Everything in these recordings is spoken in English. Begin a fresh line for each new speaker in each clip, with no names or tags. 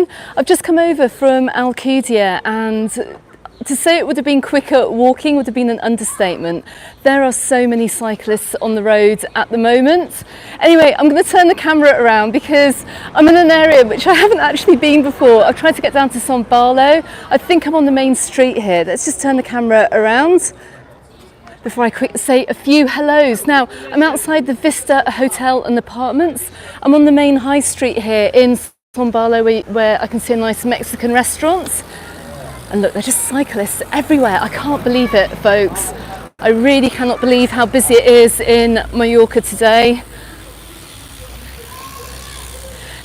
afternoon. I've just come over from Alcudia, and to say it would have been quicker walking would have been an understatement. There are so many cyclists on the road at the moment. Anyway, I'm going to turn the camera around because I'm in an area which I haven't actually been before. I've tried to get down to San Barlo. I think I'm on the main street here. Let's just turn the camera around before I quickly say a few hellos. Now, I'm outside the Vista Hotel and Apartments. I'm on the main high street here in San Barlo where I can see a nice Mexican restaurants. And look, there's just cyclists everywhere. I can't believe it, folks. I really cannot believe how busy it is in Mallorca today.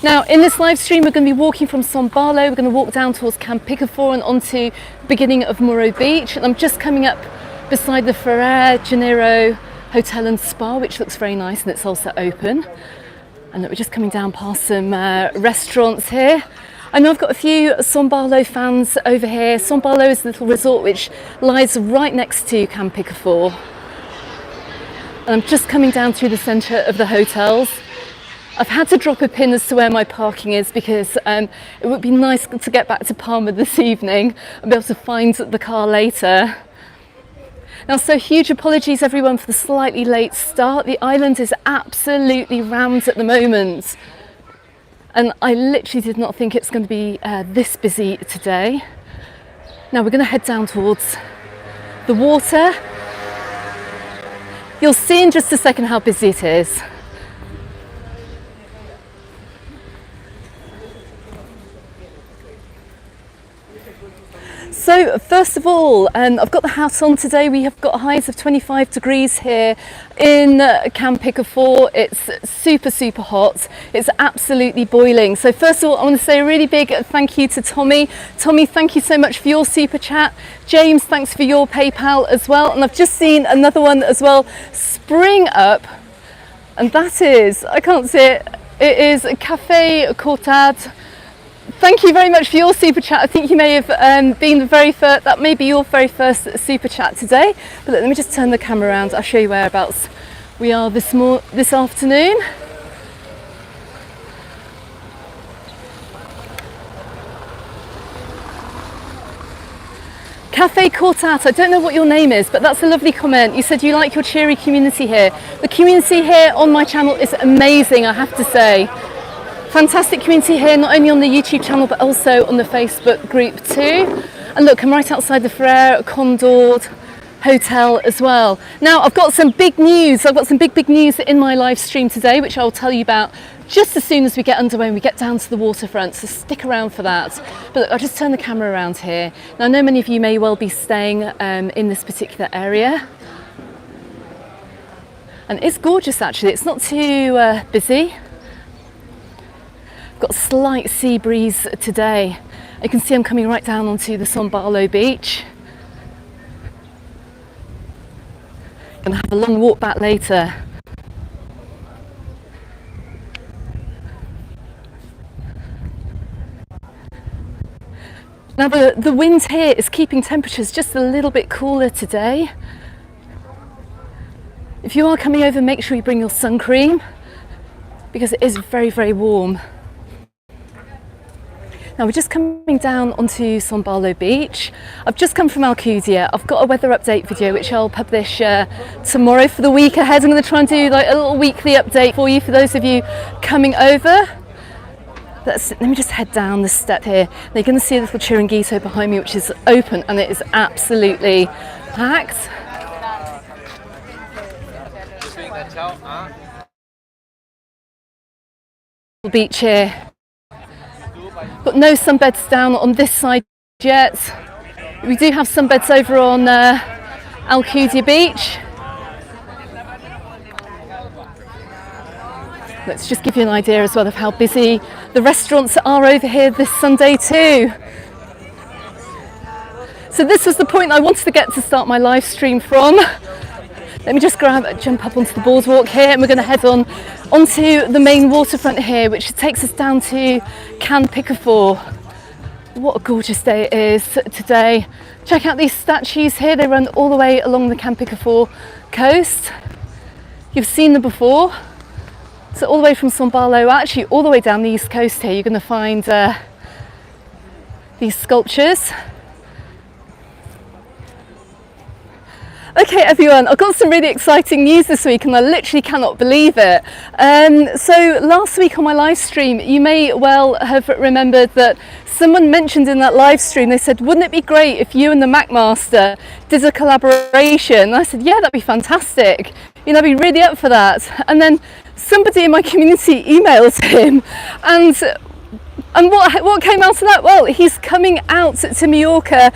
Now, in this live stream, we're going to be walking from San Barlo. We're going to walk down towards Can Picafort and onto the beginning of Muro Beach. And I'm just coming up beside the Ferrer Janeiro Hotel and Spa, which looks very nice and it's also open. And look, we're just coming down past some restaurants here. I know I've got a few San Barlo fans over here. San Barlo is a little resort which lies right next to Can Picafort. And I'm just coming down through the centre of the hotels. I've had to drop a pin as to where my parking is because it would be nice to get back to Palma this evening and be able to find the car later. Now, so huge apologies everyone for the slightly late start. The island is absolutely rammed at the moment. And I literally did not think it's going to be this busy today. Now we're going to head down towards the water. You'll see in just a second how busy it is. So first of all, I've got the hat on today. We have got highs of 25 degrees here in Can Picafort. It's super, super hot. It's absolutely boiling. So first of all, I want to say a really big thank you to Tommy. Tommy, thank you so much for your super chat. James, thanks for your PayPal as well. And I've just seen another one as well spring up. And that is, I can't see it, it is Café Cortad. Thank you very much for your super chat. I think you may have been the very first, that may be your very first super chat today. But let me just turn the camera around. I'll show you whereabouts we are this afternoon. Café Cortat, I don't know what your name is, but that's a lovely comment. You said you like your cheery community here. The community here on my channel is amazing, I have to say. Fantastic community here, not only on the YouTube channel but also on the Facebook group too. And look, I'm right outside the Ferrer Condor Hotel as well. Now I've got some big news. I've got some big news in my live stream today, which I'll tell you about just as soon as we get underway and we get down to the waterfront, so stick around for that. But look, I'll just turn the camera around here. Now I know many of you may well be staying in this particular area. And it's gorgeous actually, it's not too busy. Got a slight sea breeze today. You can see I'm coming right down onto the San Barlo beach. Gonna have a long walk back later. Now the wind here is keeping temperatures just a little bit cooler today. If you are coming over, make sure you bring your sun cream because it is very, very warm. Now we're just coming down onto San Barlo Beach. I've just come from Alcudia. I've got a weather update video which I'll publish tomorrow for the week ahead. I'm going to try and do like a little weekly update for you, for those of you coming over. Let me just head down the step here. Now you're going to see a little chiringuito behind me which is open and it is absolutely packed. Beach here. Got no sunbeds down on this side yet. We do have sunbeds over on Alcudia Beach. Let's just give you an idea as well of how busy the restaurants are over here this Sunday too. So this was the point I wanted to get to start my live stream from. Let me just jump up onto the boardwalk here and we're going to head onto the main waterfront here, which takes us down to Can Picafort. What a gorgeous day it is today. Check out these statues here. They run all the way along the Can Picafort coast. You've seen them before. So all the way from San Barlo, actually all the way down the east coast here, you're going to find these sculptures. Okay everyone, I've got some really exciting news this week and I literally cannot believe it. So last week on my live stream, you may well have remembered that someone mentioned in that live stream, they said, wouldn't it be great if you and the MacMaster did a collaboration? And I said, yeah, that'd be fantastic. You know, I'd be really up for that. And then somebody in my community emailed him and what came out of that? Well, he's coming out to Mallorca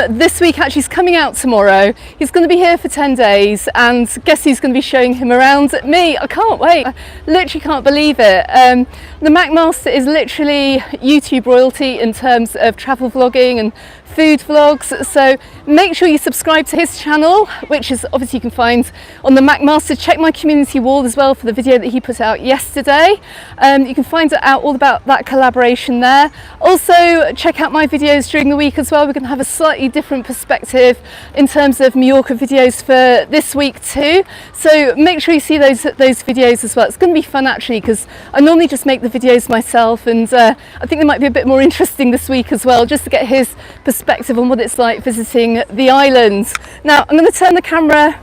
this week. Actually, he's coming out tomorrow. He's going to be here for 10 days, and guess who's going to be showing him around? Me. I can't wait. I literally can't believe it. The MacMaster is literally YouTube royalty in terms of travel vlogging and food vlogs, so make sure you subscribe to his channel, which is obviously you can find on the MacMaster. Check my community wall as well for the video that he put out yesterday. You can find out all about that collaboration there. Also check out my videos during the week as well. We're going to have a slightly different perspective in terms of Mallorca videos for this week too, so make sure you see those videos as well. It's going to be fun actually, because I normally just make the videos myself, and I think they might be a bit more interesting this week as well, just to get his perspective on what it's like visiting the island. Now I'm going to turn the camera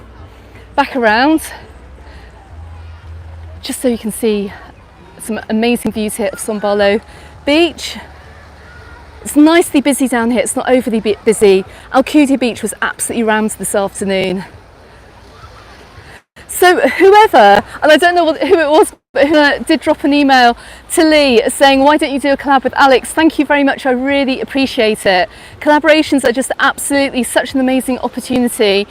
back around just so you can see some amazing views here of Sombalo Beach. It's nicely busy down here, it's not overly busy. Alcudia Beach was absolutely rammed this afternoon. So whoever, and I don't know who it was, but who did drop an email to Lee saying, why don't you do a collab with Alex? Thank you very much, I really appreciate it. Collaborations are just absolutely such an amazing opportunity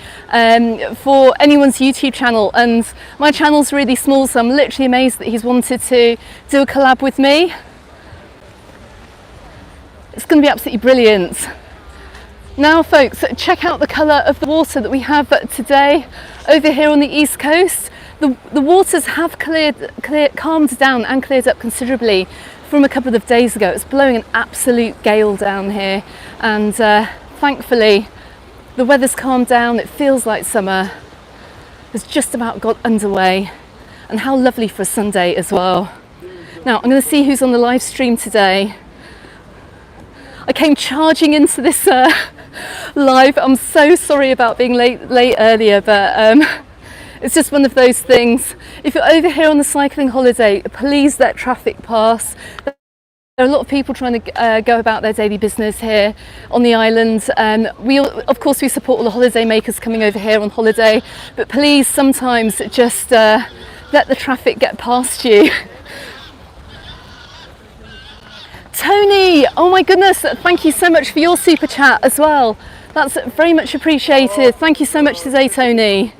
for anyone's YouTube channel, and my channel's really small, so I'm literally amazed that he's wanted to do a collab with me. It's going to be absolutely brilliant. Now folks, check out the colour of the water that we have today over here on the east coast. The waters have calmed down and cleared up considerably from a couple of days ago. It's blowing an absolute gale down here, and thankfully the weather's calmed down. It feels like summer has just about got underway, and how lovely for a Sunday as well. Now I'm going to see who's on the live stream today. I came charging into this live. I'm so sorry about being late earlier, but it's just one of those things. If you're over here on the cycling holiday, please let traffic pass. There are a lot of people trying to go about their daily business here on the island. Of course we support all the holiday makers coming over here on holiday, but please sometimes just let the traffic get past you. Tony, oh my goodness, thank you so much for your super chat as well. That's very much appreciated. Thank you so much today, Tony.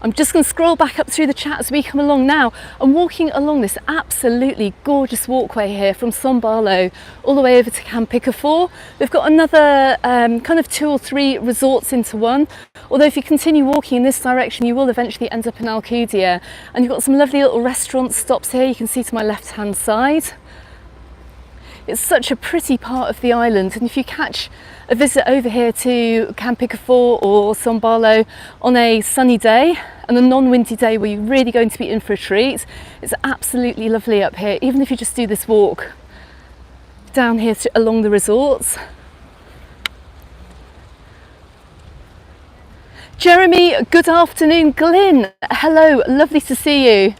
I'm just going to scroll back up through the chat as we come along now. I'm walking along this absolutely gorgeous walkway here from Sombalo all the way over to Can Picafort. We've got another kind of 2 or 3 resorts into one. Although if you continue walking in this direction, you will eventually end up in Alcudia. And you've got some lovely little restaurant stops here. You can see to my left hand side. It's such a pretty part of the island, and if you catch a visit over here to Can Picafort or Sombalo on a sunny day and a non-windy day where you're really going to be in for a treat, it's absolutely lovely up here, even if you just do this walk down here along the resorts. Jeremy, good afternoon. Glyn, hello, lovely to see you.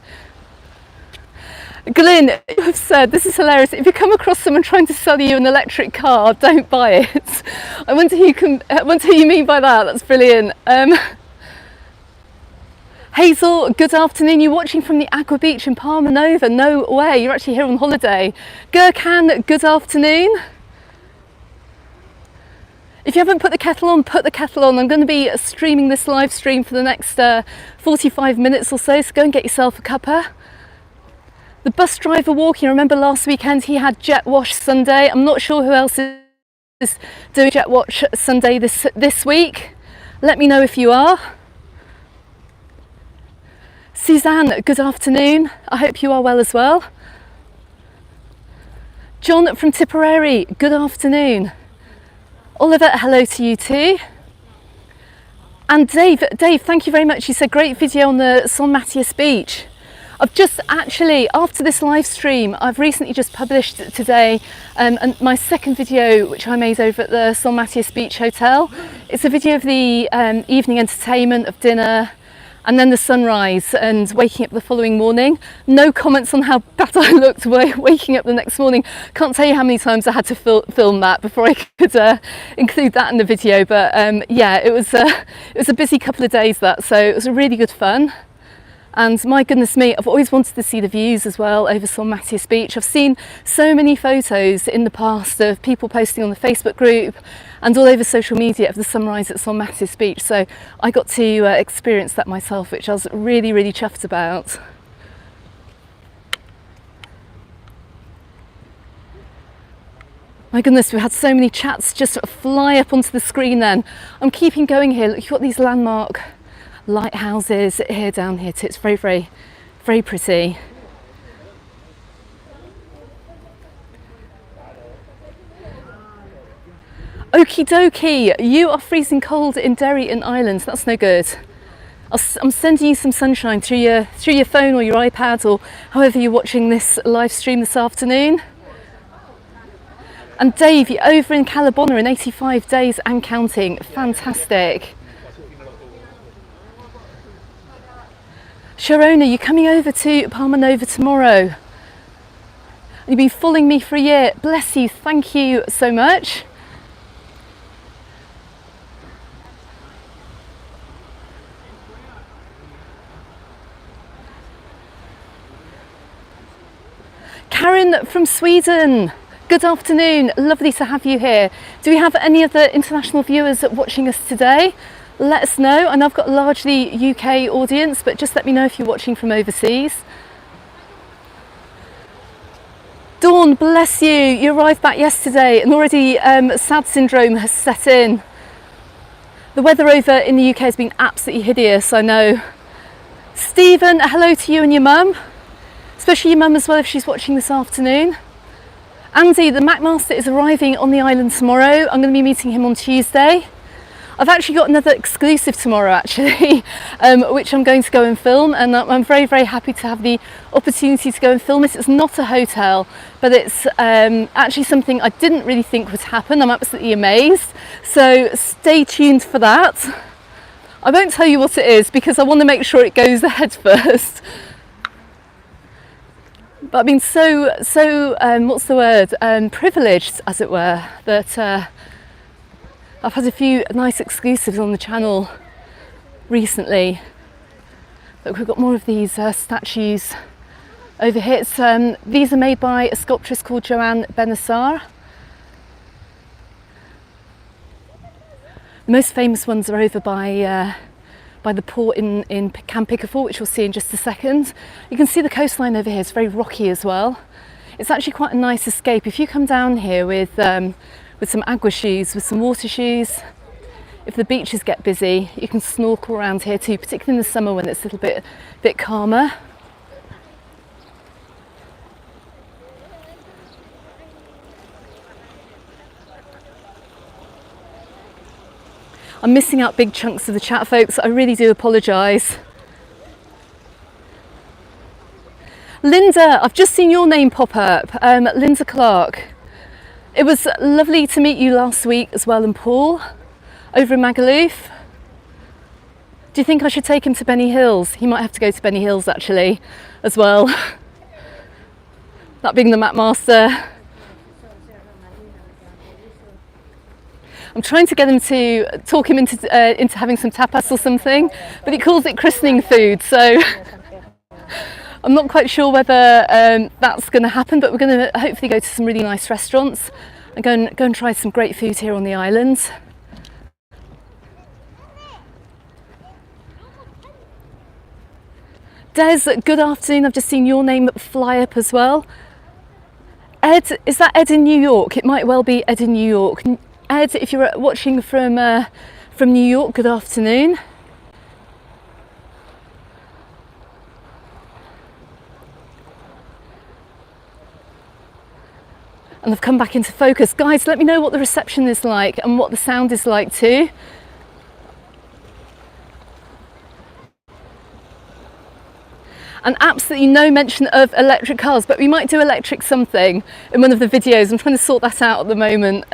Glyn, you have said, this is hilarious, if you come across someone trying to sell you an electric car, don't buy it. I wonder who you mean by that. That's brilliant. Hazel, good afternoon. You're watching from the Aqua Beach in Palma Nova. No way, you're actually here on holiday. Gurkhan, good afternoon. If you haven't put the kettle on, put the kettle on. I'm going to be streaming this live stream for the next 45 minutes or so go and get yourself a cuppa. The bus driver walking, I remember last weekend he had Jet Wash Sunday. I'm not sure who else is doing Jet Wash Sunday this week. Let me know if you are. Suzanne, good afternoon. I hope you are well as well. John from Tipperary, good afternoon. Oliver, hello to you too. And Dave, thank you very much. You said great video on the San Matías beach. I've just actually, after this live stream, I've recently just published today and my second video, which I made over at the San Matías Beach Hotel. It's a video of the evening entertainment, of dinner, and then the sunrise and waking up the following morning. No comments on how bad I looked waking up the next morning. Can't tell you how many times I had to film that before I could include that in the video. But yeah, it was a busy couple of days that, so it was a really good fun. And my goodness me, I've always wanted to see the views as well over San Matías Beach. I've seen so many photos in the past of people posting on the Facebook group and all over social media of the sunrise at San Matías Beach. So I got to experience that myself, which I was really, really chuffed about. My goodness, we've had so many chats just fly up onto the screen then. I'm keeping going here. Look, you've got these landmark lighthouses here down here too. It's very, very, very pretty. Okie dokie, you are freezing cold in Derry and Islands. That's no good. I'm sending you some sunshine through your phone or your iPad or however you're watching this live stream this afternoon. And Dave, you're over in Calabona in 85 days and counting. Fantastic. Sharona, you're coming over to Palma Nova tomorrow. You've been following me for a year. Bless you, thank you so much. Karen from Sweden, good afternoon, lovely to have you here. Do we have any other international viewers watching us today? Let us know. I know I've got a largely UK audience, but just let me know if you're watching from overseas. Dawn, bless you. You arrived back yesterday and already SAD syndrome has set in. The weather over in the UK has been absolutely hideous, I know. Stephen, hello to you and your mum, especially your mum as well if she's watching this afternoon. Andy, the McMaster is arriving on the island tomorrow. I'm going to be meeting him on Tuesday. I've actually got another exclusive tomorrow actually, which I'm going to go and film, and I'm very, very happy to have the opportunity to go and film it. It's not a hotel, but it's actually something I didn't really think would happen. I'm absolutely amazed. So stay tuned for that. I won't tell you what it is because I want to make sure it goes ahead first. But I've been so what's the word, privileged as it were, that I've had a few nice exclusives on the channel recently. Look, we've got more of these statues over here. These are made by a sculptress called Joanne Benassar. The most famous ones are over by the port in Can Picafort, which we'll see in just a second. You can see the coastline over here, it's very rocky as well. It's actually quite a nice escape. If you come down here with some agua shoes, with some water shoes, if the beaches get busy, you can snorkel around here too, particularly in the summer when it's a little bit calmer. I'm missing out big chunks of the chat, folks. I really do apologise. Linda, I've just seen your name pop up, Linda Clark. It was lovely to meet you last week as well, and Paul, over in Magaluf. Do you think I should take him to Benny Hills? He might have to go to Benny Hills actually, as well. That being the McMaster. I'm trying to get him to talk him into having some tapas or something, but he calls it christening food, so I'm not quite sure whether that's going to happen, but we're going to hopefully go to some really nice restaurants and go and try some great food here on the island. Des, good afternoon. I've just seen your name fly up as well. Ed, is that Ed in New York? It might well be Ed in New York. Ed, if you're watching from New York, good afternoon. And I've come back into focus. Guys, let me know what the reception is like and what the sound is like too. and absolutely no mention of electric cars, but we might do electric something in one of the videos. I'm trying to sort that out at the moment.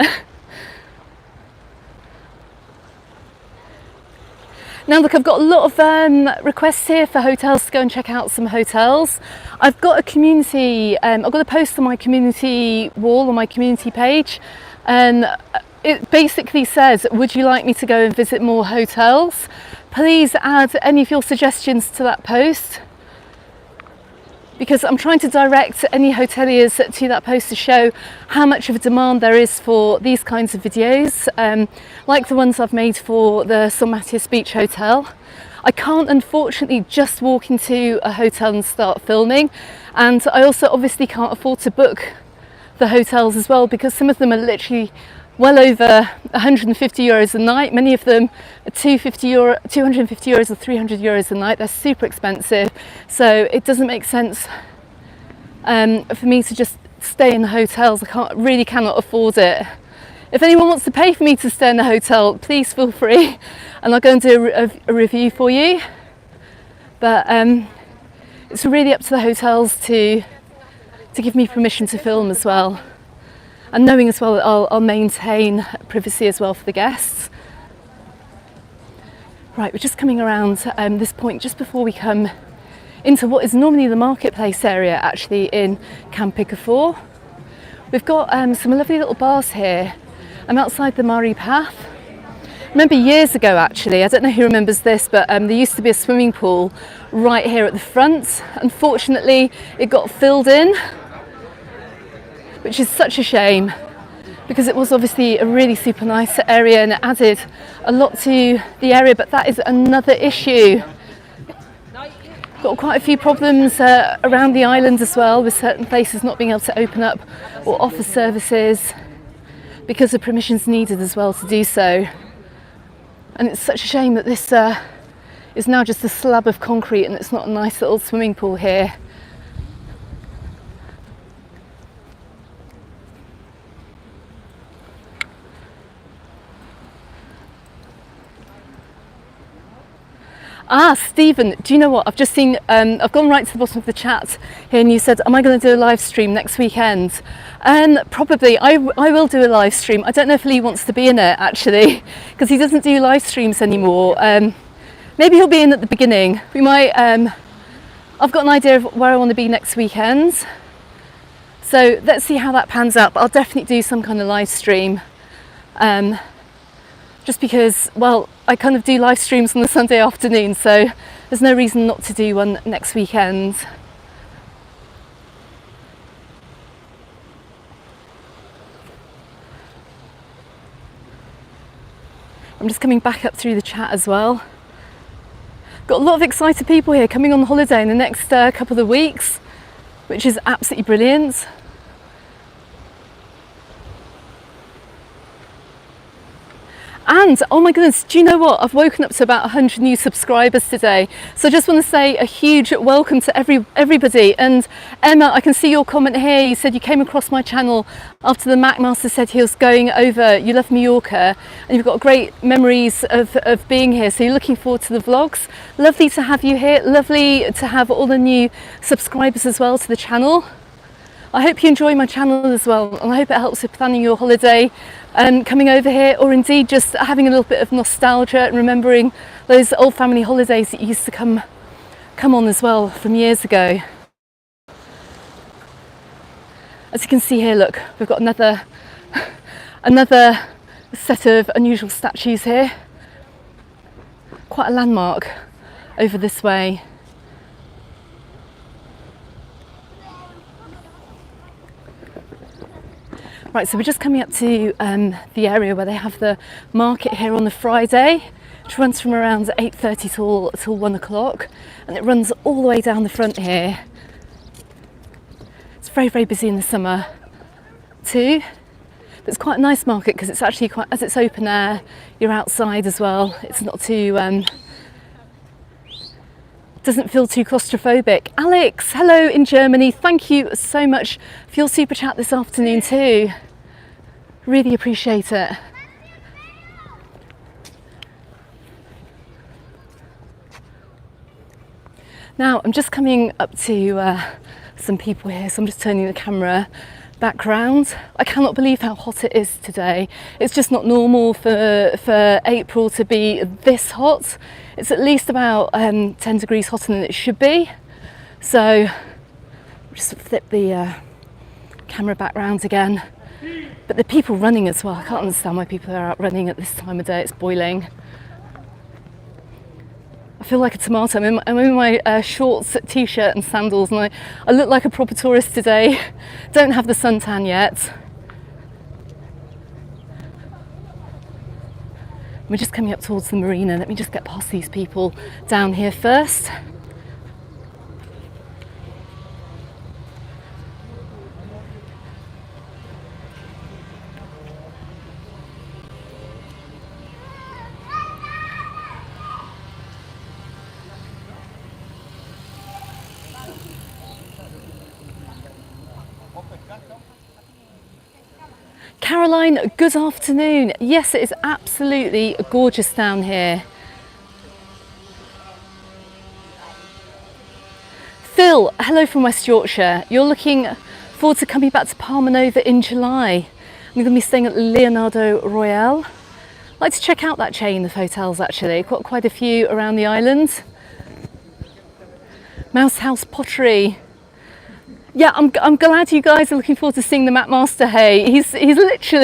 Now look, I've got a lot of requests here for hotels to go and check out some hotels. I've got a community, I've got a post on my community wall, on my community page, and it basically says, would you like me to go and visit more hotels? Please add any of your suggestions to that post, because I'm trying to direct any hoteliers to that post to show how much of a demand there is for these kinds of videos, like the ones I've made for the St Matthias Beach Hotel. I can't unfortunately just walk into a hotel and start filming, and I also obviously can't afford to book the hotels as well, because some of them are literally well over 150 euros a night, many of them are 250 euros or 300 euros a night. They're super expensive, so it doesn't make sense for me to just stay in the hotels. I really cannot afford it. If anyone wants to pay for me to stay in the hotel, please feel free, and I'll go and do a review for you. But it's really up to the hotels to give me permission to film as well. And knowing as well that I'll maintain privacy as well for the guests. Right, we're just coming around this point just before we come into what is normally the marketplace area, actually, in Can Picafort. We've got some lovely little bars here. I'm outside the Mari path. I remember years ago, actually, I don't know who remembers this, but there used to be a swimming pool right here at the front. Unfortunately, it got filled in, which is such a shame, because it was obviously a really super nice area and it added a lot to the area, but that is another issue. Got quite a few problems around the island as well, with certain places not being able to open up or offer services because of permissions needed as well to do so. And it's such a shame that this is now just a slab of concrete and it's not a nice little swimming pool here. Ah, Stephen, do you know what? I've just seen, I've gone right to the bottom of the chat here and you said, am I going to do a live stream next weekend? Probably, I will do a live stream. I don't know if Lee wants to be in it, actually, because he doesn't do live streams anymore. Maybe he'll be in at the beginning. We might, I've got an idea of where I want to be next weekend. So let's see how that pans out, but I'll definitely do some kind of live stream. Just because, well, I kind of do live streams on the Sunday afternoon, so there's no reason not to do one next weekend. I'm just coming back up through the chat as well. Got a lot of excited people here coming on holiday in the next couple of weeks, which is absolutely brilliant. And oh my goodness, do you know what? I've woken up to about 100 new subscribers today. So I just want to say a huge welcome to everybody. And Emma, I can see your comment here. You said you came across my channel after the Mac Master said he was going over, you love Mallorca, and you've got great memories of being here. So you're looking forward to the vlogs. Lovely to have you here. Lovely to have all the new subscribers as well to the channel. I hope you enjoy my channel as well, and I hope it helps with planning your holiday coming over here, or indeed just having a little bit of nostalgia and remembering those old family holidays that used to come on as well from years ago. As you can see here, look, we've got another set of unusual statues here. Quite a landmark over this way. Right, so we're just coming up to the area where they have the market here on the Friday, which runs from around 8:30 till 1 o'clock, and it runs all the way down the front here. It's very, very busy in the summer too, but it's quite a nice market because it's actually quite, as it's open air, you're outside as well. It's not too, doesn't feel too claustrophobic. Alex, hello in Germany. Thank you so much for your super chat this afternoon too. Really appreciate it. Now I'm just coming up to some people here, so I'm just turning the camera back round. I cannot believe how hot it is today. It's just not normal for April to be this hot. It's at least about 10 degrees hotter than it should be. So just flip the camera back round again. But the people running as well, I can't understand why people are out running at this time of day. It's boiling. I feel like a tomato. I'm in my shorts, t-shirt and sandals, and I look like a proper tourist today. Don't have the suntan yet. We're just coming up towards the marina. Let me just get past these people down here first. Caroline, good afternoon. Yes, it is absolutely gorgeous down here. Phil, hello from West Yorkshire. You're looking forward to coming back to Palma Nova in July. I'm going to be staying at Leonardo Royale. I'd like to check out that chain of hotels actually. Got quite a few around the island. Mouse House Pottery. Yeah, I'm glad you guys are looking forward to seeing the Map Master. Hey, he's such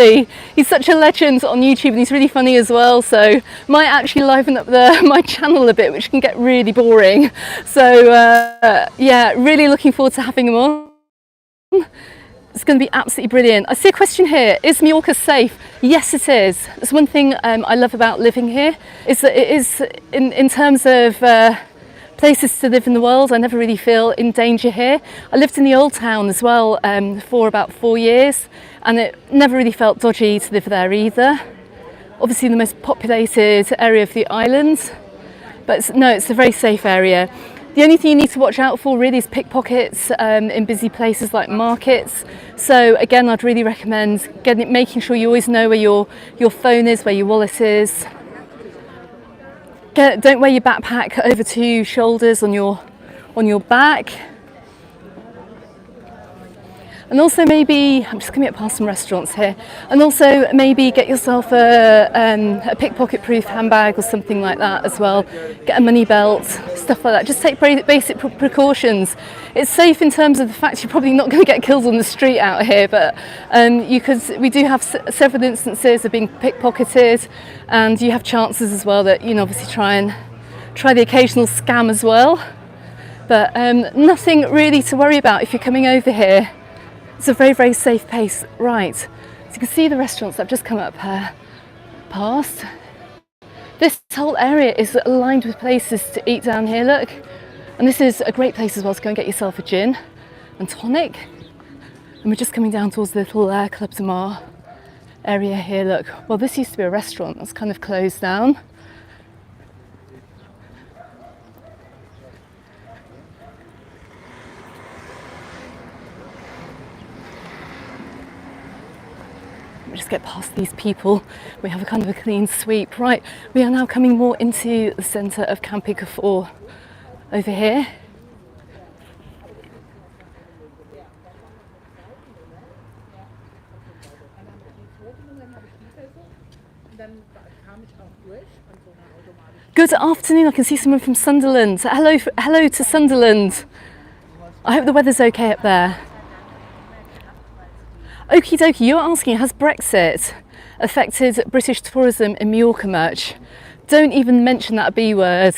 a legend on YouTube, and he's really funny as well. So might actually liven up my channel a bit, which can get really boring. So yeah, really looking forward to having him on. It's going to be absolutely brilliant. I see a question here. Is Mallorca safe? Yes, it is. That's one thing I love about living here, is that it is in terms of places to live in the world. I never really feel in danger here. I lived in the old town as well for about 4 years, and it never really felt dodgy to live there either. Obviously the most populated area of the island, but no, it's a very safe area. The only thing you need to watch out for really is pickpockets in busy places like markets. So again, I'd really recommend making sure you always know where your phone is, where your wallet is. Don't wear your backpack over 2 shoulders on your back. And also maybe, I'm just coming up past some restaurants here, and also maybe get yourself a pickpocket proof handbag or something like that as well. Get a money belt, stuff like that. Just take basic precautions. It's safe in terms of the fact you're probably not going to get killed on the street out here, but we do have several instances of being pickpocketed, and you have chances as well that, you know, obviously try the occasional scam as well. But nothing really to worry about if you're coming over here. It's a very, very safe place. Right, so you can see the restaurants I've just come up past. This whole area is lined with places to eat down here, look. And this is a great place as well to go and get yourself a gin and tonic. And we're just coming down towards the little Club de Mar area here, look. Well, this used to be a restaurant that's kind of closed down. We just get past these people. We have a kind of a clean sweep. Right, we are now coming more into the centre of Can Picafort over here. Good afternoon. I can see someone from Sunderland. Hello to Sunderland. I hope the weather's okay up there. Okie dokie, you're asking, has Brexit affected British tourism in Mallorca much? Don't even mention that B word,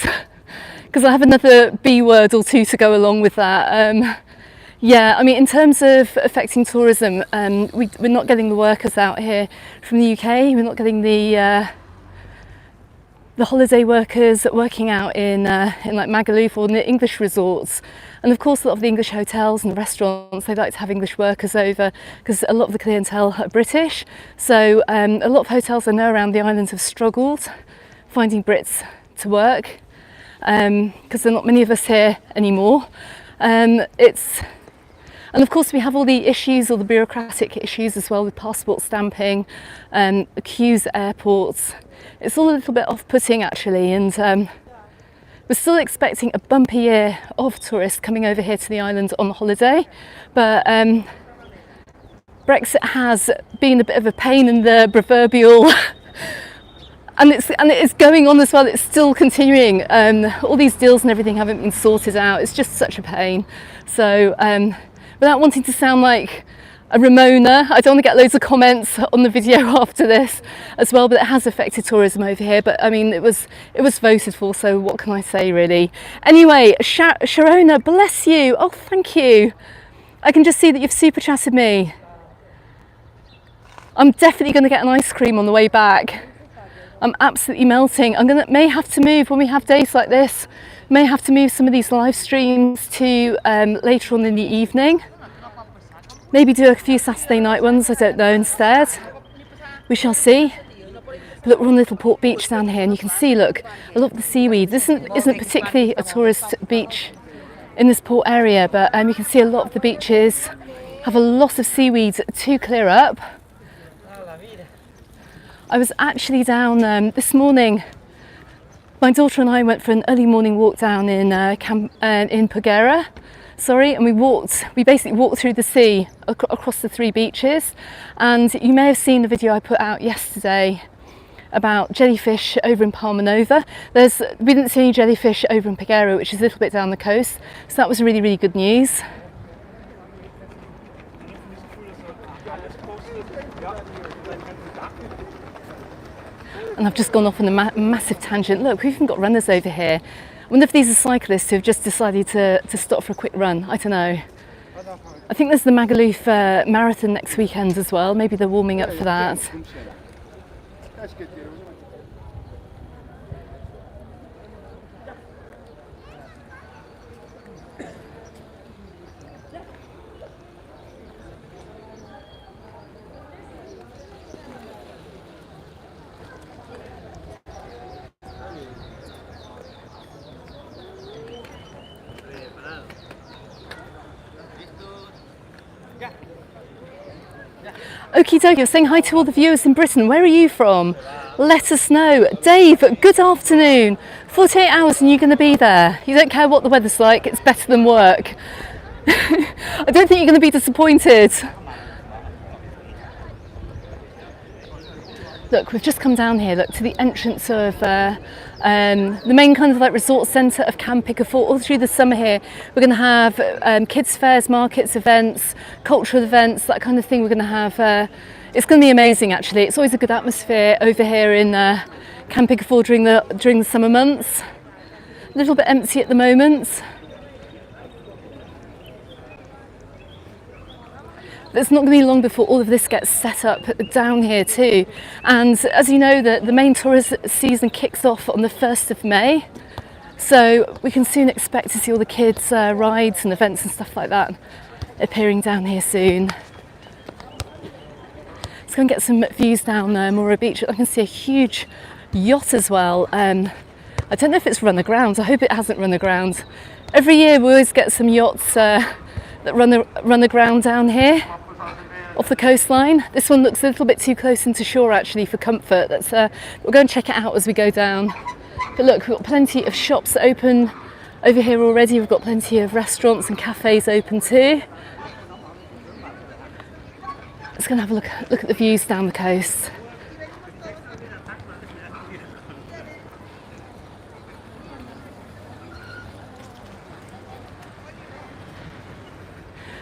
because I have another B word or two to go along with that. Yeah, I mean, in terms of affecting tourism, we're not getting the workers out here from the UK. We're not getting the holiday workers working out in like Magaluf or in the English resorts. And of course, a lot of the English hotels and restaurants, they like to have English workers over because a lot of the clientele are British. So a lot of hotels I know around the islands have struggled finding Brits to work because there are not many of us here anymore. And of course we have all the issues, all the bureaucratic issues as well with passport stamping, queues at airports. It's all a little bit off-putting actually, and We're still expecting a bumper year of tourists coming over here to the island on holiday, but Brexit has been a bit of a pain in the proverbial and it is going on as well. It's still continuing. All these deals and everything haven't been sorted out. It's just such a pain. So without wanting to sound like a Ramona, I don't want to get loads of comments on the video after this as well, but it has affected tourism over here. But I mean, it was voted for, so what can I say really? Anyway, Sharona, bless you. Oh, thank you. I can just see that you've super chatted me. I'm definitely going to get an ice cream on the way back. I'm absolutely melting. May have to move when we have days like this. May have to move some of these live streams to later on in the evening. Maybe do a few Saturday night ones, I don't know, instead. We shall see. But look, we're on Little Port Beach down here, and you can see, look, a lot of the seaweed. This isn't particularly a tourist beach in this port area, but you can see a lot of the beaches have a lot of seaweed to clear up. I was actually down this morning. My daughter and I went for an early morning walk down in Pagera. And we basically walked through the sea across the 3 beaches, and you may have seen the video I put out yesterday about jellyfish over in Palma Nova. We didn't see any jellyfish over in Pagera, which is a little bit down the coast, so that was really, really good news. And I've just gone off on a massive tangent. Look, we've even got runners over here. I wonder if these are cyclists who have just decided to stop for a quick run. I don't know. I think there's the Magaluf marathon next weekend as well. Maybe they're warming up for that. Okie dokie, you're saying hi to all the viewers in Britain. Where are you from? Let us know. Dave, good afternoon. 48 hours and you're going to be there. You don't care what the weather's like, it's better than work. I don't think you're going to be disappointed. Look, we've just come down here, look, to the entrance of the main kind of like resort centre of Can Picafort. All through the summer here, we're going to have kids fairs, markets, events, cultural events, that kind of thing. We're going to have, it's going to be amazing actually. It's always a good atmosphere over here in Can Picafort during the summer months. A little bit empty at the moment. It's not going to be long before all of this gets set up down here too. And as you know, the main tourist season kicks off on the 1st of May. So we can soon expect to see all the kids' rides and events and stuff like that appearing down here soon. Let's go and get some views down Muro Beach. I can see a huge yacht as well. I don't know if it's run aground. I hope it hasn't run aground. Every year we always get some yachts that run aground down here off the coastline. This one looks a little bit too close into shore actually for comfort. We'll go and check it out as we go down. But look, we've got plenty of shops open over here already. We've got plenty of restaurants and cafes open too. Let's go and have a look at the views down the coast.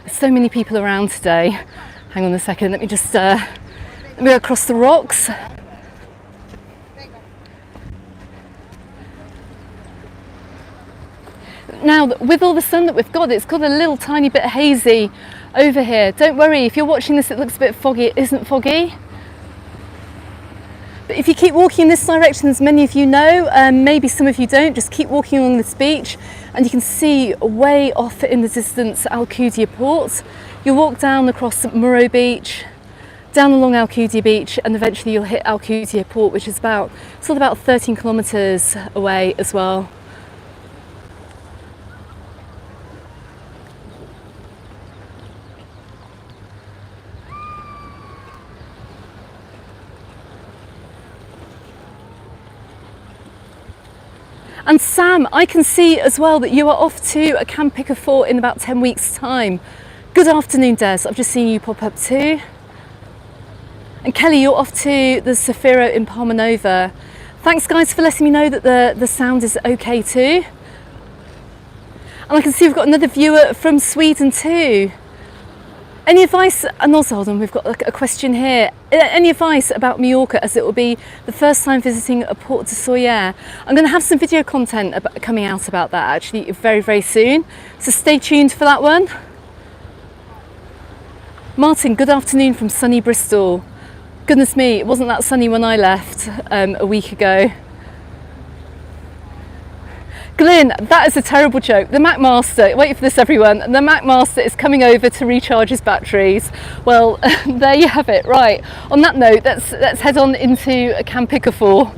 There's so many people around today. Hang on a second, let me just let me go across the rocks. Now, with all the sun that we've got, it's got a little tiny bit hazy over here. Don't worry, if you're watching this, it looks a bit foggy. It isn't foggy. But if you keep walking in this direction, as many of you know, maybe some of you don't, just keep walking along this beach and you can see way off in the distance Alcudia Port. You'll walk down across Muro Beach, down along Alcudia Beach, and eventually you'll hit Alcudia Port, which is about 13 kilometres away as well. And Sam, I can see as well that you are off to Can Picafort in about 10 weeks' time. Good afternoon, Des. I've just seen you pop up too. And Kelly, you're off to the Zafiro in Palma Nova. Thanks, guys, for letting me know that the sound is okay too. And I can see we've got another viewer from Sweden too. Any advice, and also hold on, we've got a question here. Any advice about Mallorca, as it will be the first time visiting a Port de Sóller? I'm going to have some video content coming out about that actually very, very soon. So stay tuned for that one. Martin, good afternoon from sunny Bristol. Goodness me, it wasn't that sunny when I left a week ago. Glyn, that is a terrible joke. The Mac Master, wait for this everyone, the Mac Master is coming over to recharge his batteries. Well, there you have it. Right, on that note, let's head on into Can Picafort.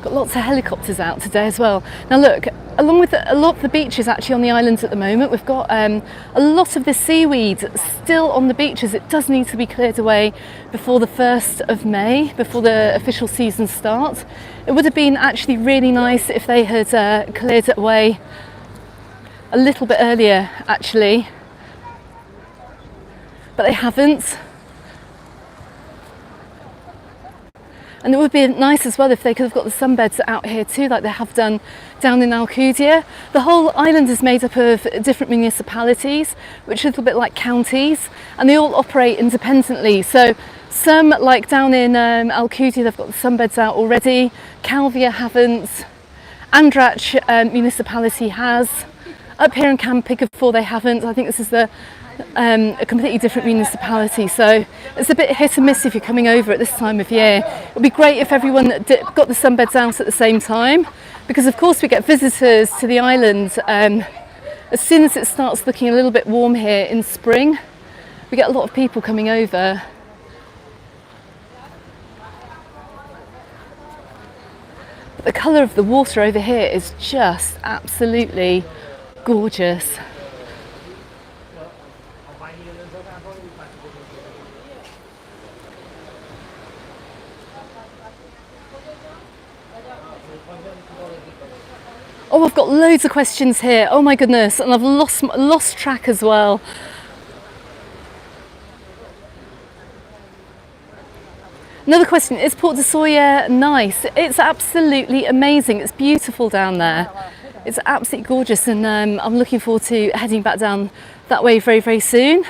Got lots of helicopters out today as well. Now look, along with a lot of the beaches actually on the islands at the moment, we've got a lot of the seaweed still on the beaches. It does need to be cleared away before the 1st of May, before the official season starts. It would have been actually really nice if they had cleared it away a little bit earlier actually, but they haven't. And it would be nice as well if they could have got the sunbeds out here too, like they have done down in Alcudia. The whole island is made up of different municipalities, which are a little bit like counties, and they all operate independently. So some, like down in Alcudia, they've got the sunbeds out already. Calvia haven't. Andratx municipality has. Up here in Can Picafort they haven't. I think this is a completely different municipality, so it's a bit hit and miss if you're coming over at this time of year. It would be great if everyone got the sunbeds out at the same time, because of course we get visitors to the island as soon as it starts looking a little bit warm here in spring. We get a lot of people coming over. But the colour of the water over here is just absolutely gorgeous. Oh, I've got loads of questions here. Oh my goodness, and I've lost track as well. Another question, is Port de Sóller nice? It's absolutely amazing. It's beautiful down there. It's absolutely gorgeous, and I'm looking forward to heading back down that way very, very soon.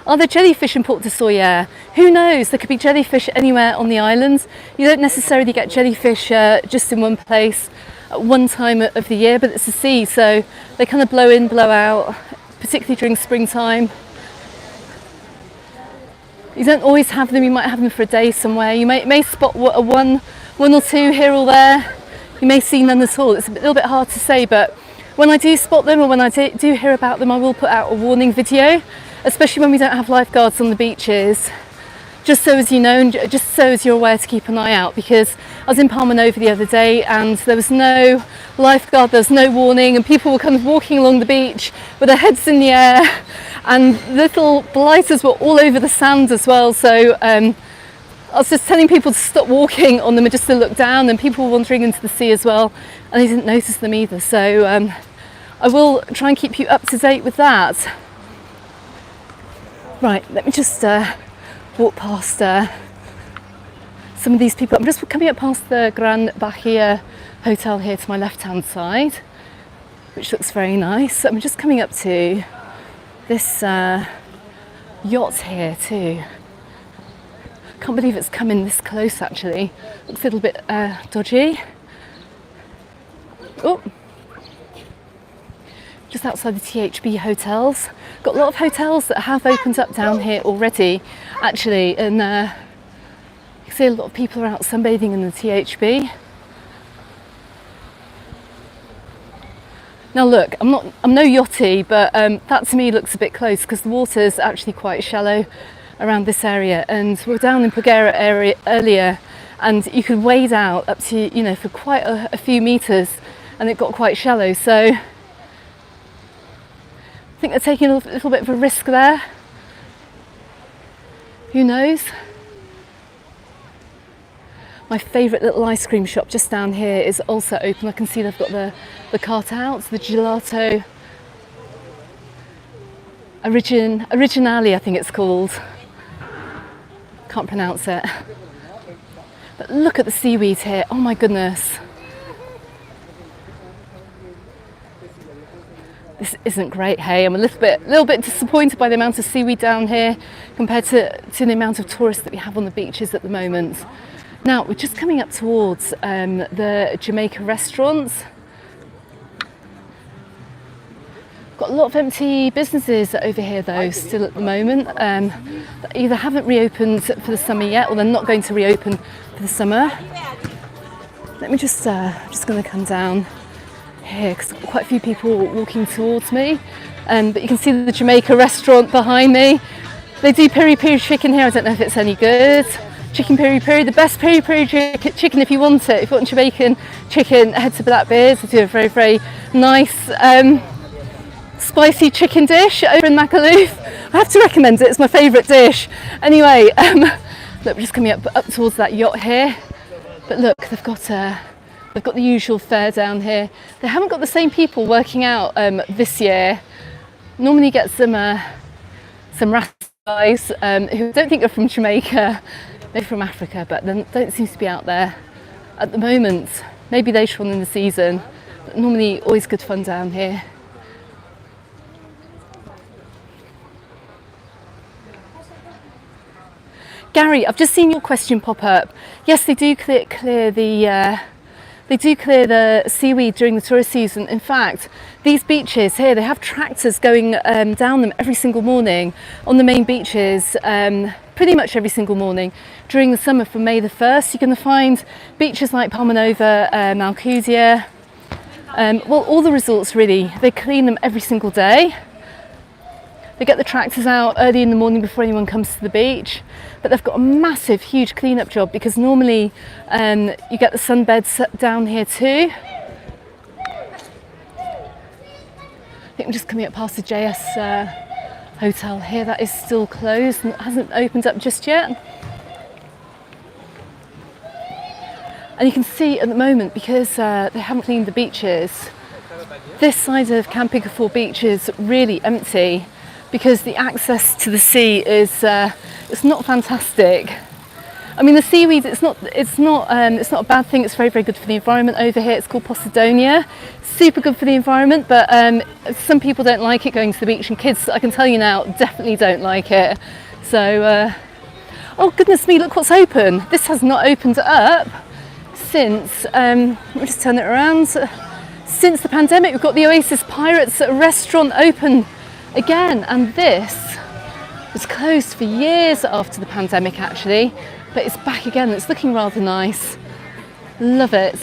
Are there jellyfish in Port de Sóller? Who knows? There could be jellyfish anywhere on the islands. You don't necessarily get jellyfish just in one place at one time of the year, but it's the sea, so they kind of blow in, blow out, particularly during springtime. You don't always have them. You might have them for a day somewhere. You may spot one or two here or there. You may see none at all. It's a little bit hard to say, but when I do spot them or when I do hear about them, I will put out a warning video, especially when we don't have lifeguards on the beaches, just so as you know, and just so as you're aware to keep an eye out, because I was in Palma Nova the other day and there was no lifeguard, there was no warning, and people were kind of walking along the beach with their heads in the air, and little blighters were all over the sand as well. So I was just telling people to stop walking on them and just to look down, and people were wandering into the sea as well, and they didn't notice them either. So I will try and keep you up to date with that. Right, let me just walk past some of these people. I'm just coming up past the Gran Bahia Hotel here to my left hand side, which looks very nice. I'm just coming up to this yacht here too. Can't believe it's coming this close actually. Looks a little bit dodgy. Oh, just outside the THB hotels. Got a lot of hotels that have opened up down here already actually, and you can see a lot of people are out sunbathing in the THB. Now look, I'm no yachty, but that to me looks a bit close because the water's actually quite shallow around this area, and we were down in Pagera area earlier and you could wade out up to, you know, for quite a few meters, and it got quite shallow. So I think they're taking a little bit of a risk there. Who knows? My favourite little ice cream shop just down here is also open. I can see they've got the cart out, the gelato originale, I think it's called. Can't pronounce it. But look at the seaweed here. Oh my goodness. This isn't great, hey. I'm a little bit disappointed by the amount of seaweed down here compared to the amount of tourists that we have on the beaches at the moment. Now, we're just coming up towards the Jamaica restaurants. Got a lot of empty businesses over here though, still at the moment. That either haven't reopened for the summer yet, or they're not going to reopen for the summer. Let me just going to come down here because quite a few people walking towards me. But you can see the Jamaica restaurant behind me. They do peri peri chicken here. I don't know if it's any good. Chicken peri peri, the best peri peri chicken if you want it. If you want Jamaican chicken, head to Blackbeard's. They do a very, very nice spicy chicken dish over in Magaluf. I have to recommend it, it's my favourite dish. Anyway, look, we're just coming up towards that yacht here. But look, they've got the usual fare down here. They haven't got the same people working out this year. Normally you get some Rasta guys who I don't think are from Jamaica. They're from Africa, but they don't seem to be out there at the moment. Maybe later on in the season, but normally always good fun down here. Gary, I've just seen your question pop up. Yes, they do clear the seaweed during the tourist season. In fact, these beaches here, they have tractors going down them every single morning on the main beaches, pretty much every single morning during the summer from May the 1st. You're going to find beaches like Palmanova, Malcudia, well, all the resorts really, they clean them every single day. They get the tractors out early in the morning before anyone comes to the beach, but they've got a massive, huge clean-up job because normally you get the sunbeds down here too. I think I'm just coming up past the JS hotel here. That is still closed and it hasn't opened up just yet. And you can see at the moment, because they haven't cleaned the beaches, this side of Can Picafort beach is really empty because the access to the sea is it's not fantastic. I mean, the seaweed, it's not a bad thing. It's very, very good for the environment over here. It's called Posidonia. Super good for the environment, but some people don't like it going to the beach, and kids, I can tell you now, definitely don't like it. So, oh goodness me, look what's open. This has not opened up since, let me just turn it around. Since the pandemic, we've got the Oasis Pirates restaurant open again, and this was closed for years after the pandemic actually, but it's back again. It's looking rather nice. Love it.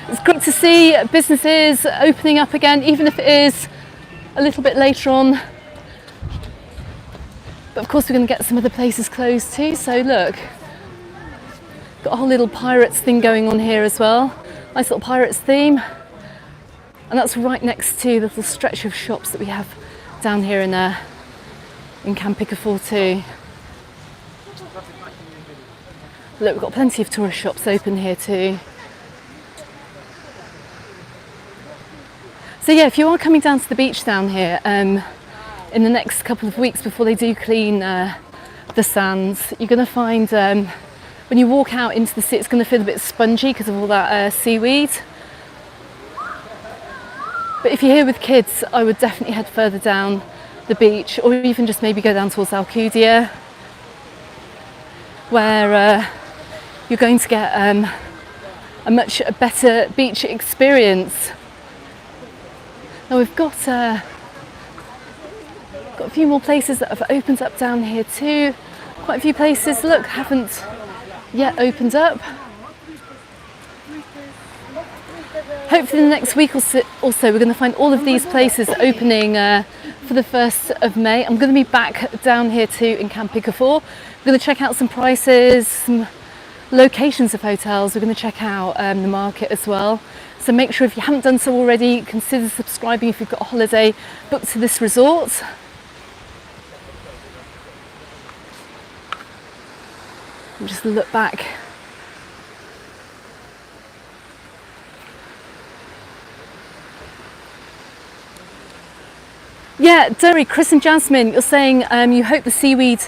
It's great to see businesses opening up again, even if it is a little bit later on. But of course we're going to get some other places closed too. So look, got a whole little pirates thing going on here as well. Nice little pirates theme. And that's right next to the little stretch of shops that we have down here in Can Picafort too. Look, we've got plenty of tourist shops open here too. So yeah, if you are coming down to the beach down here in the next couple of weeks before they do clean the sands, you're going to find when you walk out into the sea, it's going to feel a bit spongy because of all that seaweed. But if you're here with kids, I would definitely head further down the beach, or even just maybe go down towards Alcudia, where you're going to get a much better beach experience. Now we've got a few more places that have opened up down here too. Quite a few places, look, haven't yet opened up. Hopefully in the next week or so we're going to find all of these places opening for the 1st of May. I'm going to be back down here too in Can Picafort. We're going to check out some prices, some locations of hotels. We're going to check out the market as well. So make sure, if you haven't done so already, consider subscribing if you've got a holiday booked to this resort. And just look back. Yeah, Derry, Chris and Jasmine, you're saying you hope the seaweed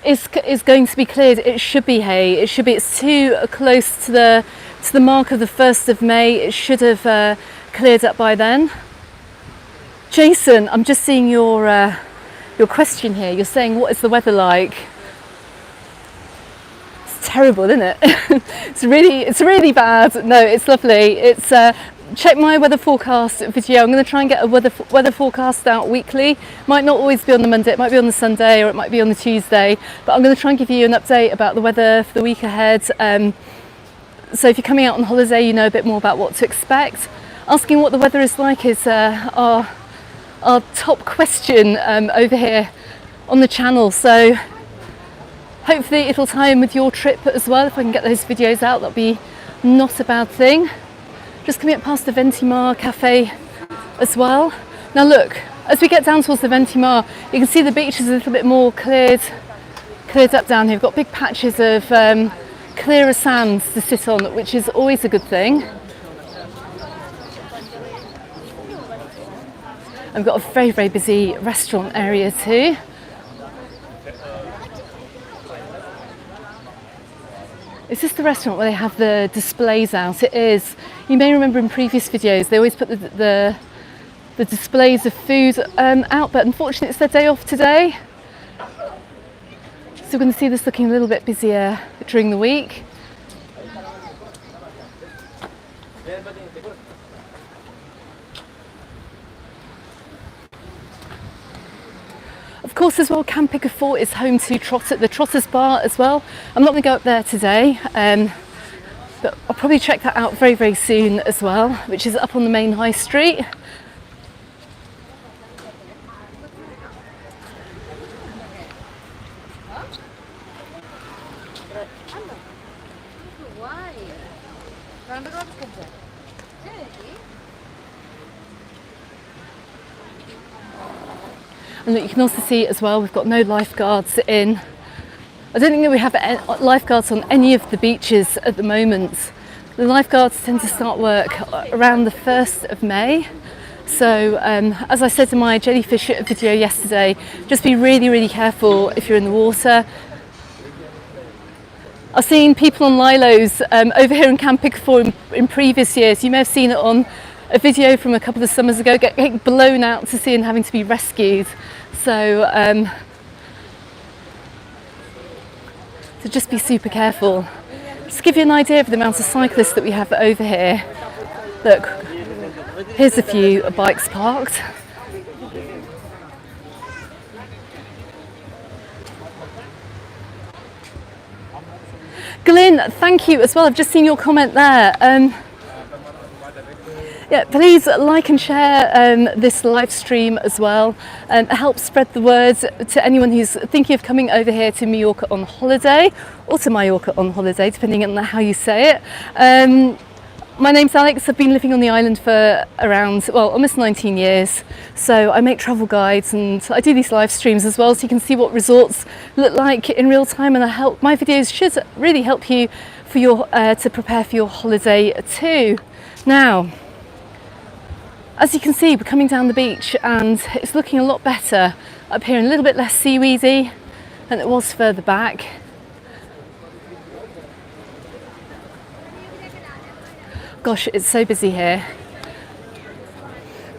is going to be cleared. It should be, hey, it should be. It's too close to the mark of the 1st of May. It should have cleared up by then. Jason, I'm just seeing your question here. You're saying, what is the weather like? It's terrible, isn't it? it's really bad. No, it's lovely. It's check my weather forecast video. I'm going to try and get a weather forecast out weekly. Might not always be on the Monday, it might be on the Sunday, or it might be on the Tuesday, but I'm going to try and give you an update about the weather for the week ahead. So if you're coming out on holiday, you know a bit more about what to expect. Asking what the weather is like is our top question over here on the channel. So hopefully it'll tie in with your trip as well. If I can get those videos out, that'll be not a bad thing. Just coming up past the Ventimar Cafe as well. Now look, as we get down towards the Ventimar, you can see the beach is a little bit more cleared up down here. We've got big patches of clearer sands to sit on, which is always a good thing. And we've got a very, very busy restaurant area too. Is this the restaurant where they have the displays out? It is. You may remember in previous videos they always put the displays of food out, but unfortunately it's their day off today. So we're going to see this looking a little bit busier during the week. Of course, as well, Can Picafort is home to the Trotters Bar as well. I'm not going to go up there today, but I'll probably check that out very, very soon as well, which is up on the main high street. And look, you can also see as well, we've got no lifeguards in. I don't think that we have lifeguards on any of the beaches at the moment. The lifeguards tend to start work around the 1st of May. So as I said in my jellyfish video yesterday, just be really, really careful if you're in the water. I've seen people on lilos over here in Can Picafort in previous years. You may have seen it on a video from a couple of summers ago, getting blown out to sea and having to be rescued. So just be super careful. Just to give you an idea of the amount of cyclists that we have over here. Look, here's a few bikes parked. Glyn, thank you as well. I've just seen your comment there. Yeah, please like and share this live stream as well, and help spread the word to anyone who's thinking of coming over here to Mallorca on holiday, or to Majorca on holiday, depending on how you say it. My name's Alex. I've been living on the island for around, well, almost 19 years. So I make travel guides and I do these live streams as well, so you can see what resorts look like in real time, and my videos should really help you for your to prepare for your holiday too. Now, as you can see, we're coming down the beach and it's looking a lot better up here, and a little bit less seaweedy than it was further back. Gosh, it's so busy here.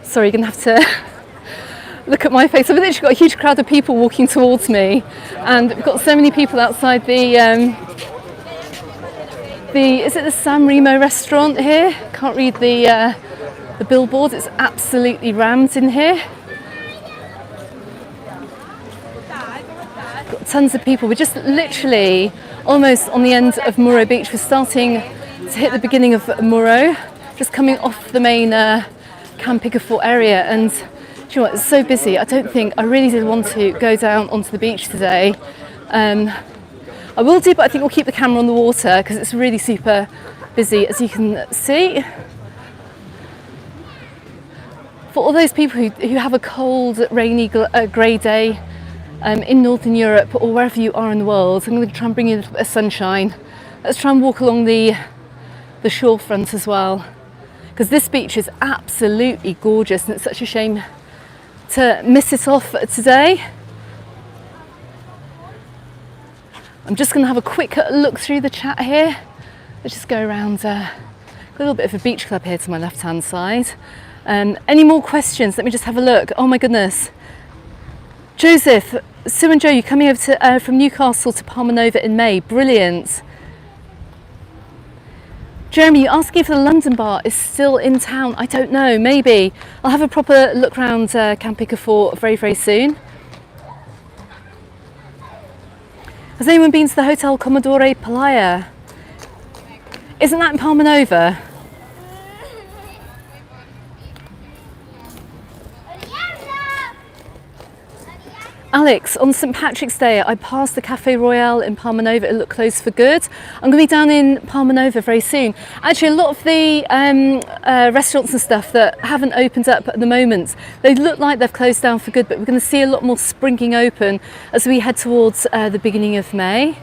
Sorry, you're gonna have to look at my face. I've literally got a huge crowd of people walking towards me, and we've got so many people outside is it the San Remo restaurant here? Can't read the billboard. It's absolutely rammed in here. Got tons of people. We're just literally almost on the end of Muro Beach. We're starting to hit the beginning of Muro, just coming off the main Can Picafort area, and do you know what, it's so busy. I really did want to go down onto the beach today. I will do, but I think we'll keep the camera on the water because it's really super busy, as you can see. For all those people who have a cold, rainy, grey day in Northern Europe or wherever you are in the world, I'm going to try and bring you a little bit of sunshine. Let's try and walk along the shorefront as well, because this beach is absolutely gorgeous and it's such a shame to miss it off today. I'm just going to have a quick look through the chat here. Let's just go around a little bit of a beach club here to my left hand side. Any more questions? Let me just have a look. Oh my goodness. Joseph, Sue and Joe, you're coming over to, from Newcastle to Palma Nova in May. Brilliant. Jeremy, you're asking if the London bar is still in town. I don't know, maybe. I'll have a proper look around Can Picafort very, very soon. Has anyone been to the Hotel Commodore Playa? Isn't that in Palma Nova? Alex, on St Patrick's Day, I passed the Cafe Royale in Palma Nova. It looked closed for good. I'm going to be down in Palma Nova very soon. Actually, a lot of the restaurants and stuff that haven't opened up at the moment, they look like they've closed down for good, but we're going to see a lot more springing open as we head towards the beginning of May.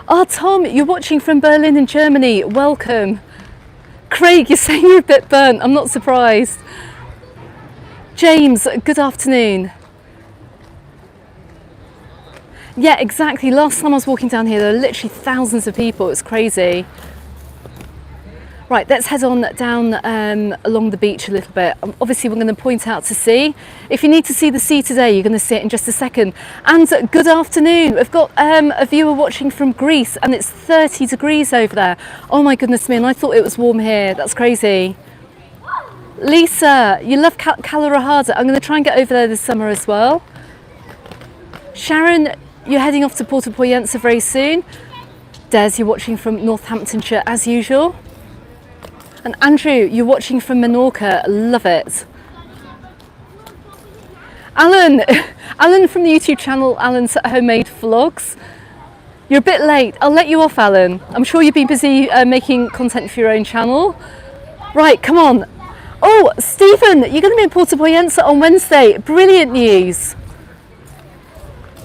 Oh, Tom, you're watching from Berlin in Germany. Welcome. Craig, you're saying you're a bit burnt. I'm not surprised. James, good afternoon. Yeah, exactly. Last time I was walking down here, there were literally thousands of people. It was crazy. Right, let's head on down along the beach a little bit. Obviously, we're going to point out to sea. If you need to see the sea today, you're going to see it in just a second. And good afternoon. We've got a viewer watching from Greece, and it's 30 degrees over there. Oh my goodness me, and I thought it was warm here. That's crazy. Lisa, you love Calarahada. I'm going to try and get over there this summer as well. Sharon, you're heading off to Porto Poyensa very soon. Des, you're watching from Northamptonshire as usual. And Andrew, you're watching from Mallorca. Love it. Alan, Alan from the YouTube channel, Alan's Homemade Vlogs. You're a bit late. I'll let you off, Alan. I'm sure you've been busy making content for your own channel. Right, come on. Oh, Stephen, you're going to be in Porto Poyensa on Wednesday. Brilliant news.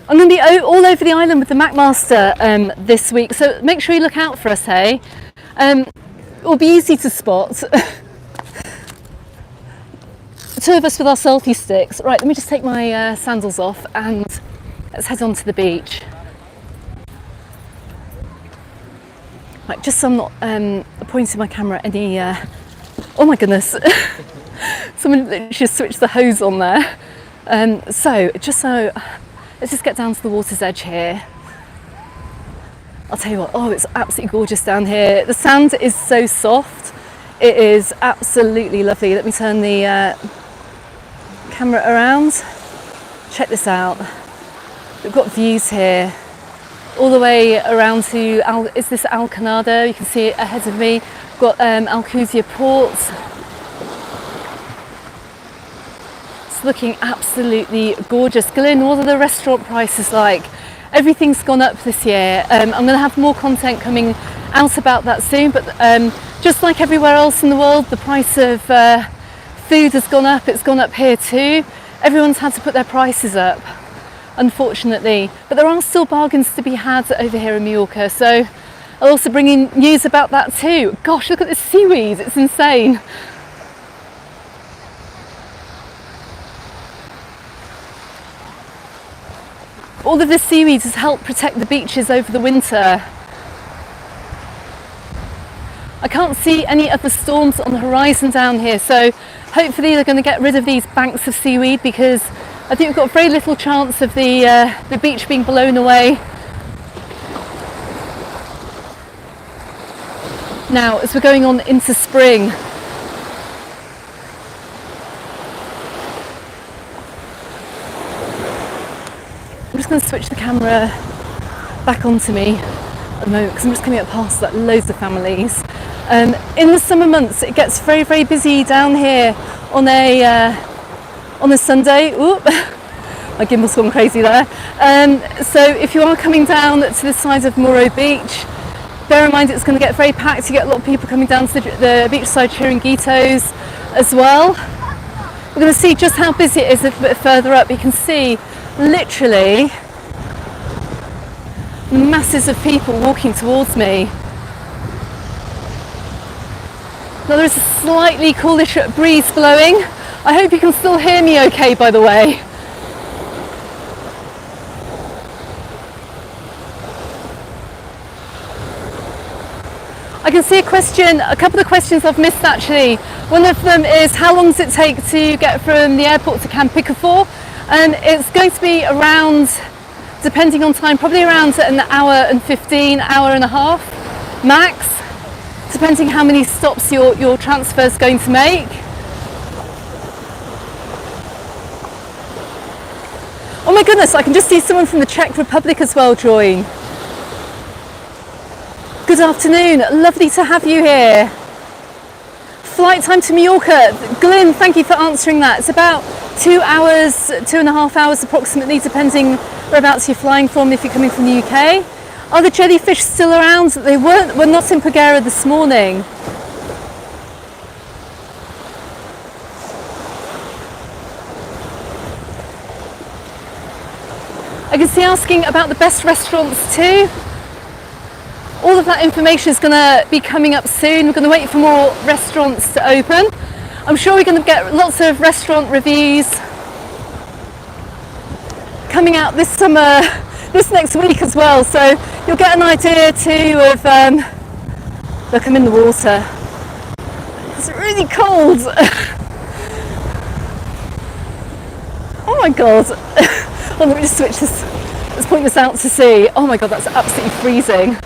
I'm going to be all over the island with the MacMaster this week, so make sure you look out for us, hey? It'll be easy to spot. Two of us with our selfie sticks. Right, let me just take my sandals off and let's head on to the beach. Right, just so I'm not pointing my camera at any... oh my goodness. Someone just switched the hose on there. So let's just get down to the water's edge here. I'll tell you what, oh, it's absolutely gorgeous down here. The sand is so soft. It is absolutely lovely. Let me turn the camera around. Check this out. We've got views here all the way around to, is this Alcanado? You can see it ahead of me. We've got Alcudia Port. It's looking absolutely gorgeous. Glyn, what are the restaurant prices like? Everything's gone up this year. I'm going to have more content coming out about that soon, but just like everywhere else in the world, the price of food has gone up. It's gone up here too. Everyone's had to put their prices up, unfortunately, but there are still bargains to be had over here in Majorca, so I'll also bring in news about that too. Gosh, look at this seaweed, it's insane. All of this seaweed has helped protect the beaches over the winter. I can't see any other storms on the horizon down here, so hopefully they're going to get rid of these banks of seaweed, because I think we've got very little chance of the beach being blown away. Now, as we're going on into spring. I'm just going to switch the camera back onto me at the moment because I'm just coming up past loads of families. In the summer months, it gets very, very busy down here on a Sunday. Oop, My gimbal's gone crazy there. So if you are coming down to the side of Muro Beach, bear in mind it's going to get very packed. You get a lot of people coming down to the beachside chiringuitos as well. We're going to see just how busy it is a bit further up. You can see literally masses of people walking towards me. Now there is a slightly coolish breeze blowing. I hope you can still hear me okay, by the way. I can see a couple of questions I've missed actually. One of them is how long does it take to get from the airport to Can Picafort? And it's going to be around, depending on time, probably around an hour and 15, hour and a half max, depending how many stops your transfer is going to make. Oh my goodness, I can just see someone from the Czech Republic as well join. Good afternoon, lovely to have you here. Flight time to Mallorca. Glyn, thank you for answering that. It's about 2 hours, 2.5 hours approximately, depending whereabouts you're flying from if you're coming from the UK. Are the jellyfish still around? They were not in Pagera this morning. I can see asking about the best restaurants too. All of that information is going to be coming up soon. We're going to wait for more restaurants to open. I'm sure we're going to get lots of restaurant reviews coming out this summer, this next week as well. So you'll get an idea too of, look, I'm in the water. It's really cold. Oh my God. Well, let me just switch this. Let's point this out to sea. Oh my God, that's absolutely freezing.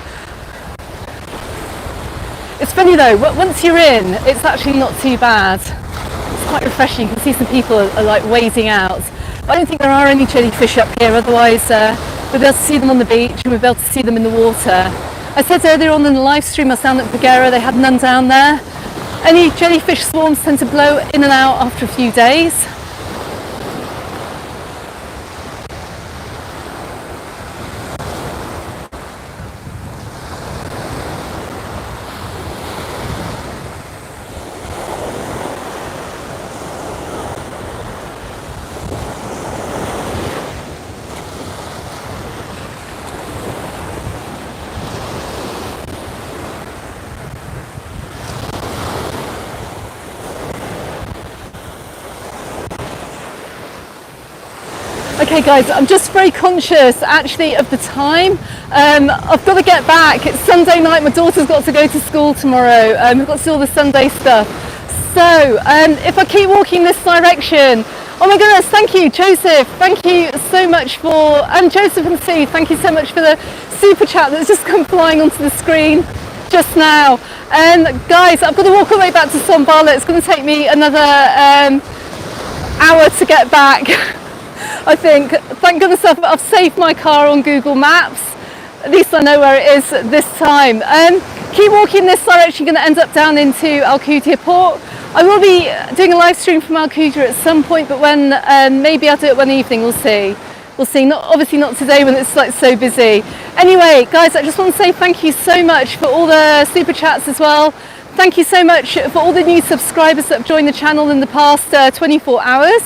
It's funny though, once you're in, it's actually not too bad. It's quite refreshing. You can see some people are like wading out. But I don't think there are any jellyfish up here, otherwise we'll be able to see them on the beach and we'll be able to see them in the water. I said earlier on in the live stream I was down at Pagera, they had none down there. Any jellyfish swarms tend to blow in and out after a few days. Okay guys, I'm just very conscious actually of the time. I've got to get back. It's Sunday night, my daughter's got to go to school tomorrow. We've got to do all the Sunday stuff. So if I keep walking this direction, oh my goodness, thank you Joseph, thank you so much for, and Joseph and Sue, thank you so much for the super chat that's just come flying onto the screen just now. Guys, I've got to walk all the way back to Sombala. It's going to take me another hour to get back. I think. Thank goodness I've saved my car on Google Maps. At least I know where it is this time. Keep walking this direction, going to end up down into Alcudia Port. I will be doing a live stream from Alcudia at some point, but when maybe I'll do it one evening, we'll see. We'll see, obviously not today when it's like so busy. Anyway, guys, I just want to say thank you so much for all the super chats as well. Thank you so much for all the new subscribers that have joined the channel in the past 24 hours.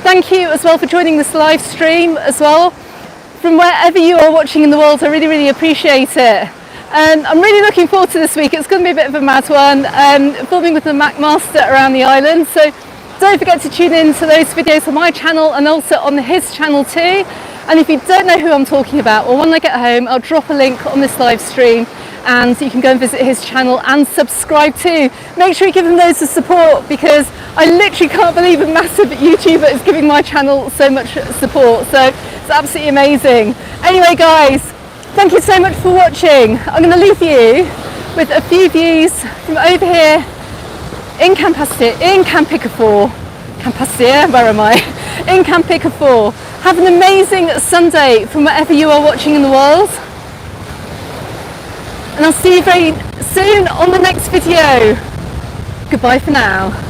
Thank you as well for joining this live stream as well. From wherever you are watching in the world, I really, really appreciate it. I'm really looking forward to this week. It's going to be a bit of a mad one, filming with the Mac Master around the island. So don't forget to tune in to those videos on my channel and also on his channel too. And if you don't know who I'm talking about, well, when I get home, I'll drop a link on this live stream and you can go and visit his channel and subscribe too. Make sure you give him loads of support because I literally can't believe a massive YouTuber is giving my channel so much support. So it's absolutely amazing. Anyway, guys, thank you so much for watching. I'm going to leave you with a few views from over here in Can Picafort. Where am I? In Can Picafort. Have an amazing Sunday from wherever you are watching in the world. And I'll see you very soon on the next video. Goodbye for now.